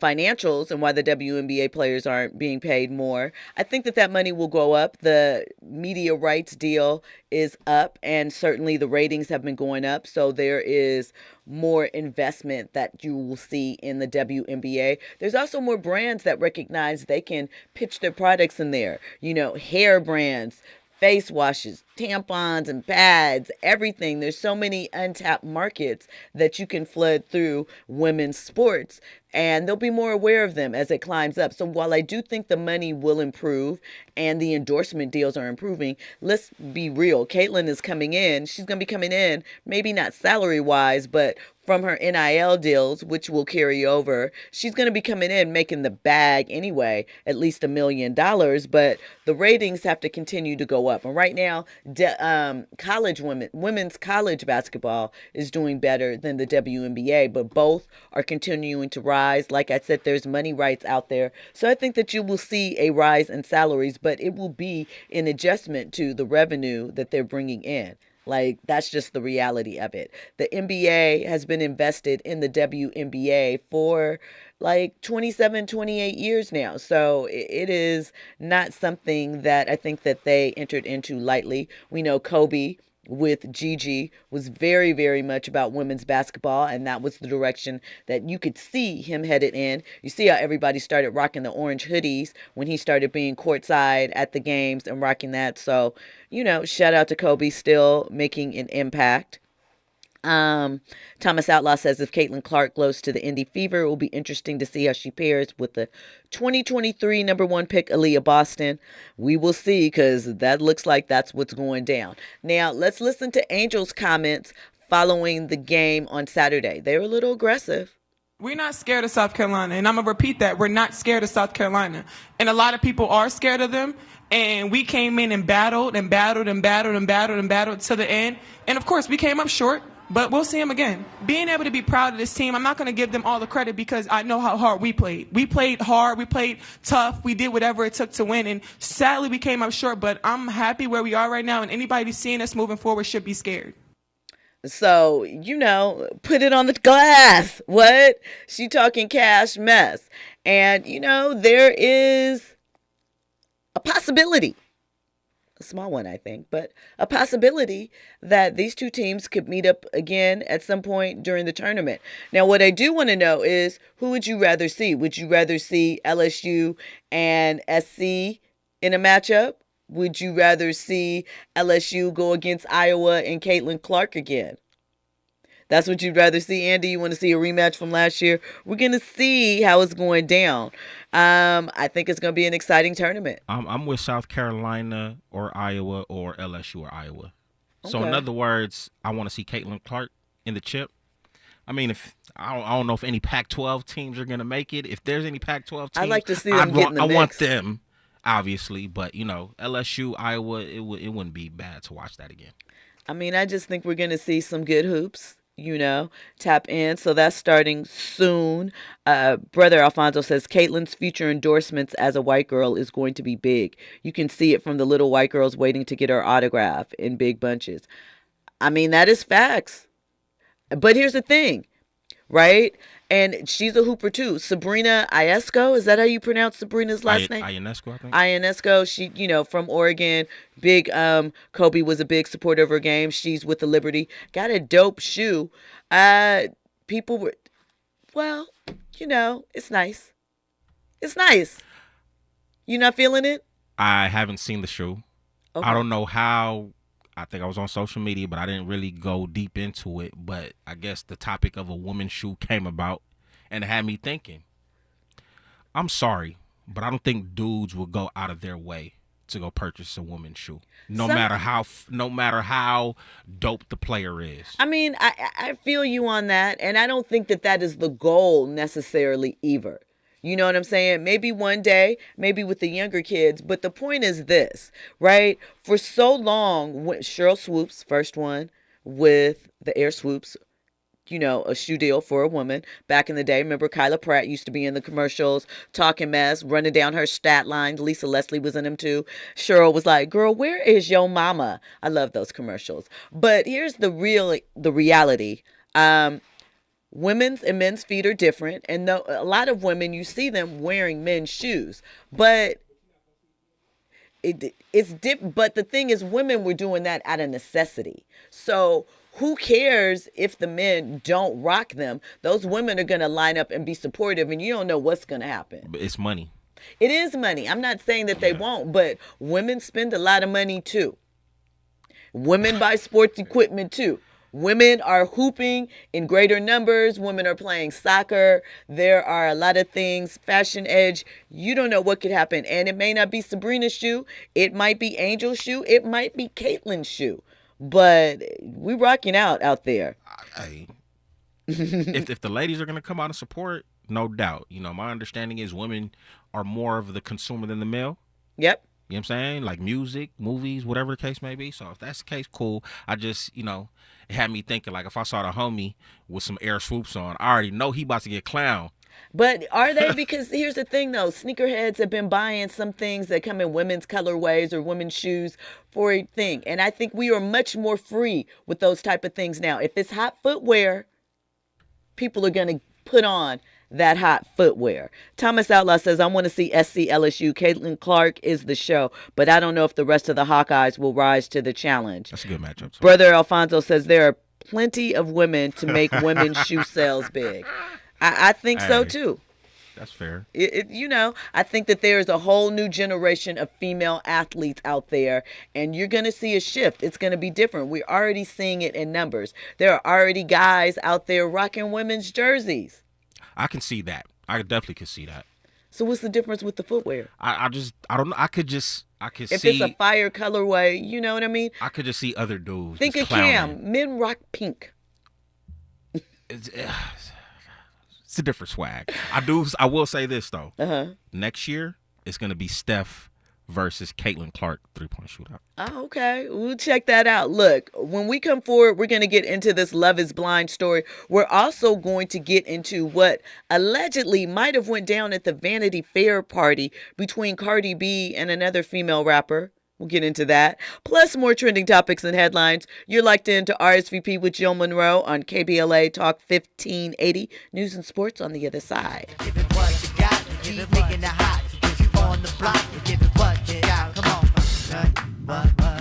financials and why the WNBA players aren't being paid more, I think that money will go up. The media rights deal is up, and certainly the ratings have been going up. So there is more investment that you will see in the WNBA. There's also more brands that recognize they can pitch their products in there. You know, hair brands, face washes, tampons and pads, everything. There's so many untapped markets that you can flood through women's sports, and they'll be more aware of them as it climbs up. So while I do think the money will improve and the endorsement deals are improving, let's be real. Caitlin is coming in. She's going to be coming in, maybe not salary-wise, but from her NIL deals, which will carry over. She's going to be coming in making the bag anyway, at least $1 million, but the ratings have to continue to go up. And right now, women's college basketball is doing better than the WNBA, but both are continuing to rise. Like I said, there's money rights out there. So I think that you will see a rise in salaries, but it will be an adjustment to the revenue that they're bringing in. Like, that's just the reality of it. The NBA has been invested in the WNBA for like 27, 28 years now. So it is not something that I think that they entered into lightly. We know Kobe with Gigi was very, very much about women's basketball, and that was the direction that you could see him headed in. You see how everybody started rocking the orange hoodies when he started being courtside at the games and rocking that. So, you know, shout out to Kobe, still making an impact. Thomas Outlaw says if Caitlin Clark goes to the Indy Fever, it will be interesting to see how she pairs with the 2023 number 1 pick, Aaliyah Boston. We will see, because that looks like that's what's going down. Now, let's listen to Angel's comments following the game on Saturday. They were a little aggressive. We're not scared of South Carolina, and I'm going to repeat that. We're not scared of South Carolina. And a lot of people are scared of them, and we came in and battled to the end. And, of course, we came up short. But we'll see them again. Being able to be proud of this team, I'm not going to give them all the credit because I know how hard we played. We played hard. We played tough. We did whatever it took to win. And sadly, we came up short. But I'm happy where we are right now. And anybody seeing us moving forward should be scared. So, you know, put it on the glass. What? She talking cash mess. And, you know, there is a possibility. A small one, I think, but a possibility that these two teams could meet up again at some point during the tournament. Now, what I do want to know is, who would you rather see? Would you rather see LSU and SC in a matchup? Would you rather see LSU go against Iowa and Caitlin Clark again? That's what you'd rather see, Andy? You want to see a rematch from last year? We're going to see how it's going down. I think it's going to be an exciting tournament. I'm with South Carolina or Iowa or LSU or Iowa. So in Okay. other words, I want to see Caitlin Clark in the chip. I mean, if I don't know if any Pac-12 teams are going to make it. If there's any Pac-12 teams, I'd like to see them get in the I want mix. them, obviously. But, LSU, Iowa, it wouldn't be bad to watch that again. I mean, I just think we're going to see some good hoops, tap in. So that's starting soon. Brother Alfonso says Caitlin's future endorsements as a white girl is going to be big. You can see it from the little white girls waiting to get her autograph in big bunches. I mean, that is facts. But here's the thing, right? And she's a hooper too. Sabrina Ionesco, is that how you pronounce Sabrina's last name? Ionesco, I think. Ionesco, she, from Oregon. Big, Kobe was a big supporter of her game. She's with the Liberty. Got a dope shoe. People were, it's nice. It's nice. You not feeling it? I haven't seen the shoe. Okay. I don't know how. I think I was on social media, but I didn't really go deep into it. But I guess the topic of a woman's shoe came about, and it had me thinking. I'm sorry, but I don't think dudes will go out of their way to go purchase a woman's shoe, no matter how dope the player is. I mean, I feel you on that, and I don't think that is the goal necessarily either. You know what I'm saying? Maybe one day, maybe with the younger kids. But the point is this, right? For so long, Cheryl Swoops, first one with the Air Swoops, a shoe deal for a woman. Back in the day, remember Kyla Pratt used to be in the commercials, talking mess, running down her stat lines. Lisa Leslie was in them too. Cheryl was like, girl, where is your mama? I love those commercials. But here's the reality. Women's and men's feet are different, and a lot of women, you see them wearing men's shoes, but it's different. But the thing is, women were doing that out of necessity. So who cares if the men don't rock them? Those women are going to line up and be supportive, and you don't know what's going to happen. But it's money. It is money. I'm not saying that they won't, but women spend a lot of money too. Women buy sports equipment too. Women are hooping in greater numbers. Women are playing soccer. There are a lot of things. Fashion Edge. You don't know what could happen. And it may not be Sabrina's shoe. It might be Angel's shoe. It might be Caitlin's shoe. But we rocking out there. If the ladies are going to come out and support, no doubt. My understanding is women are more of the consumer than the male. Yep. You know what I'm saying? Like music, movies, whatever the case may be. So if that's the case, cool. I just, it had me thinking, like, if I saw the homie with some Air Swoops on, I already know he about to get clowned. But are they? Because here's the thing, though. Sneakerheads have been buying some things that come in women's colorways or women's shoes for a thing. And I think we are much more free with those type of things now. If it's hot footwear, people are going to put on that hot footwear. Thomas Outlaw says, I want to see SC LSU. Caitlin Clark is the show, but I don't know if the rest of the Hawkeyes will rise to the challenge. That's a good matchup. So. Brother Alfonso says there are plenty of women to make women's shoe sales big. I think so too. That's fair. I think that there's a whole new generation of female athletes out there, and you're going to see a shift. It's going to be different. We're already seeing it in numbers. There are already guys out there rocking women's jerseys. I can see that. I definitely could see that. So what's the difference with the footwear? I don't know. I could see. If it's a fire colorway, you know what I mean? I could just see other dudes. Think of Cam. Men rock pink. It's a different swag. I will say this though. Next year it's gonna be Steph versus Caitlin Clark 3-point shootout. Oh, okay. We'll check that out. Look, when we come forward, we're going to get into this Love is Blind story. We're also going to get into what allegedly might have went down at the Vanity Fair party between Cardi B and another female rapper. We'll get into that. Plus more trending topics and headlines. You're locked into RSVP with Jill Munroe on KBLA Talk 1580. News and sports on the other side. Give it what you got, keep making it hot. If you on the block, give it what you got. Come on.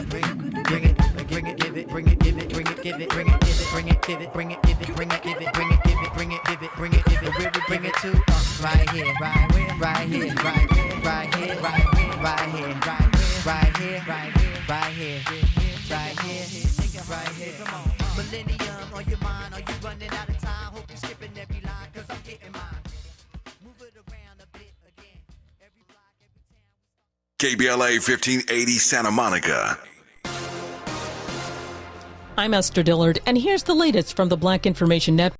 Bring it, give it, bring it, give it, bring it, give it, bring it, bring it, give it, bring it, give it, bring it, give it, bring it, give it, bring it, give it, bring it, give it, where we bring it to? Right here, right here, right here, right here, right here, right here, right here, right here, right here, right here, right here. Come on. Millennium on your mind, are you KBLA 1580 Santa Monica. I'm Esther Dillard, and here's the latest from the Black Information Network.